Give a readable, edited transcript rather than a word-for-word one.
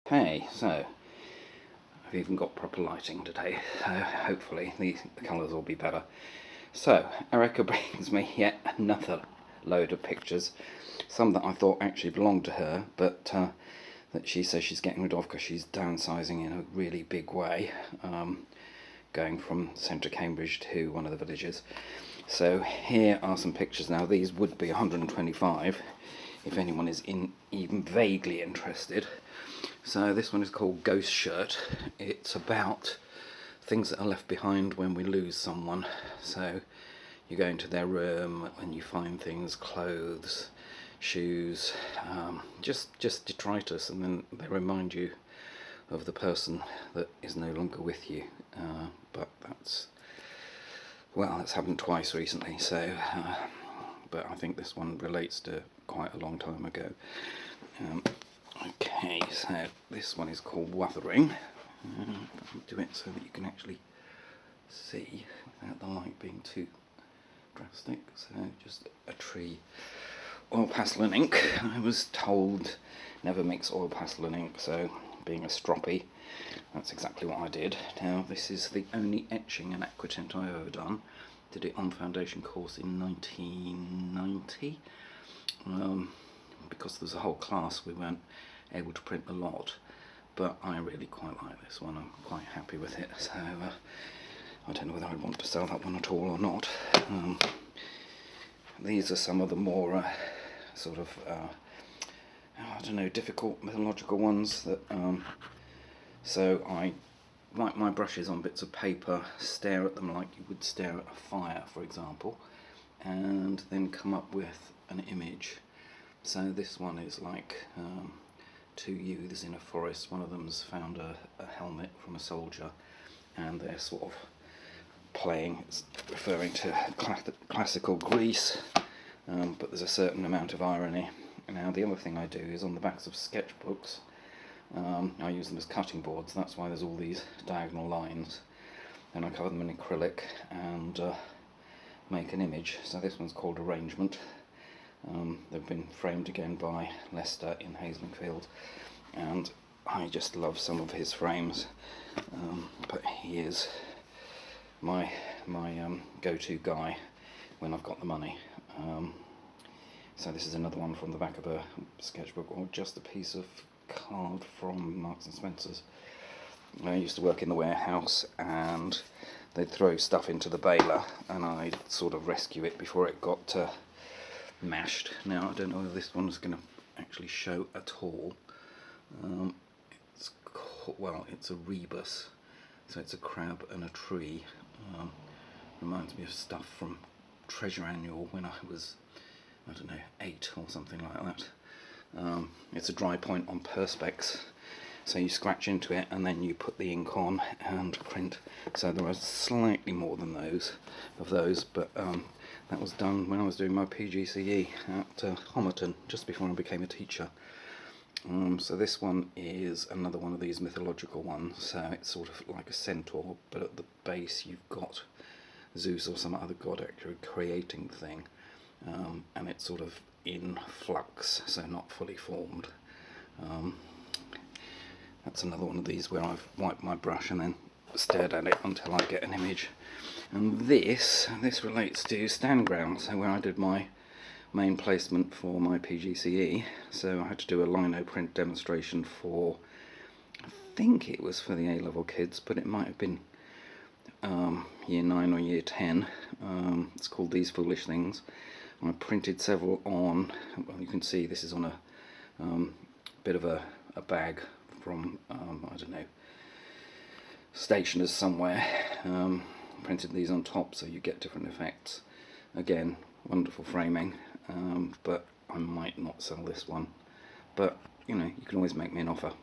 Okay, so I've even got proper lighting today, so hopefully the colours will be better. So Erica brings me yet another load of pictures, some that I thought actually belonged to her, but that she says she's getting rid of because she's downsizing in a really big way, going from centre Cambridge to one of the villages. So here are some pictures. Now these would be 125 if anyone is even vaguely interested. So this one is called Ghost Shirt. It's about things that are left behind when we lose someone. So you go into their room and you find things, clothes, shoes, just detritus, and then they remind you of the person that is no longer with you. But that's happened twice recently, so but I think this one relates to quite a long time ago. Okay, so this one is called Wuthering. I'll do it so that you can actually see without the light being too drastic. So just a tree, oil pastel and ink. I was told never mix oil pastel and ink, so being a stroppy, that's exactly what I did. Now this is the only etching and aquatint I've ever done. Did it on foundation course in 1990. Because there's a whole class, we weren't able to print a lot, but I really quite like this one. I'm quite happy with it, so I don't know whether I want to sell that one at all or not. These are some of the more sort of I don't know, difficult mythological ones that so I like my brushes on bits of paper, stare at them like you would stare at a fire, for example, and then come up with an image. So this one is like two youths in a forest. One of them's found a helmet from a soldier, and they're sort of playing. It's referring to classical Greece, but there's a certain amount of irony. Now the other thing I do is on the backs of sketchbooks, I use them as cutting boards. That's why there's all these diagonal lines. Then I cover them in acrylic and make an image. So this one's called Arrangement. They've been framed again by Lester in Haslingfield, and I just love some of his frames. But he is my go-to guy when I've got the money. So this is another one from the back of a sketchbook, or just a piece of card from Marks and Spencer's. I used to work in the warehouse, and they'd throw stuff into the baler, and I'd sort of rescue it before it got mashed. Now I don't know whether this one's going to actually show at all. It's a rebus, so it's a crab and a tree. Reminds me of stuff from Treasure Annual when I was, I don't know, 8 or something like that. It's a dry point on perspex, so you scratch into it and then you put the ink on and print. So there are slightly more than those, but that was done when I was doing my PGCE at Homerton, just before I became a teacher. So this one is another one of these mythological ones, so it's sort of like a centaur, but at the base you've got Zeus or some other god actually creating the thing, and it's sort of in flux, so not fully formed. That's another one of these where I've wiped my brush and then stared at it until I get an image. And this relates to stand ground, so where I did my main placement for my PGCE, so I had to do a lino print demonstration for, I think it was for the A-level kids, but it might have been year 9 or year 10. It's called These Foolish Things. I printed several on, well, you can see this is on a bit of a bag from, I don't know, stationers somewhere. Printed these on top so you get different effects. Again, wonderful framing, but I might not sell this one. But, you know, you can always make me an offer.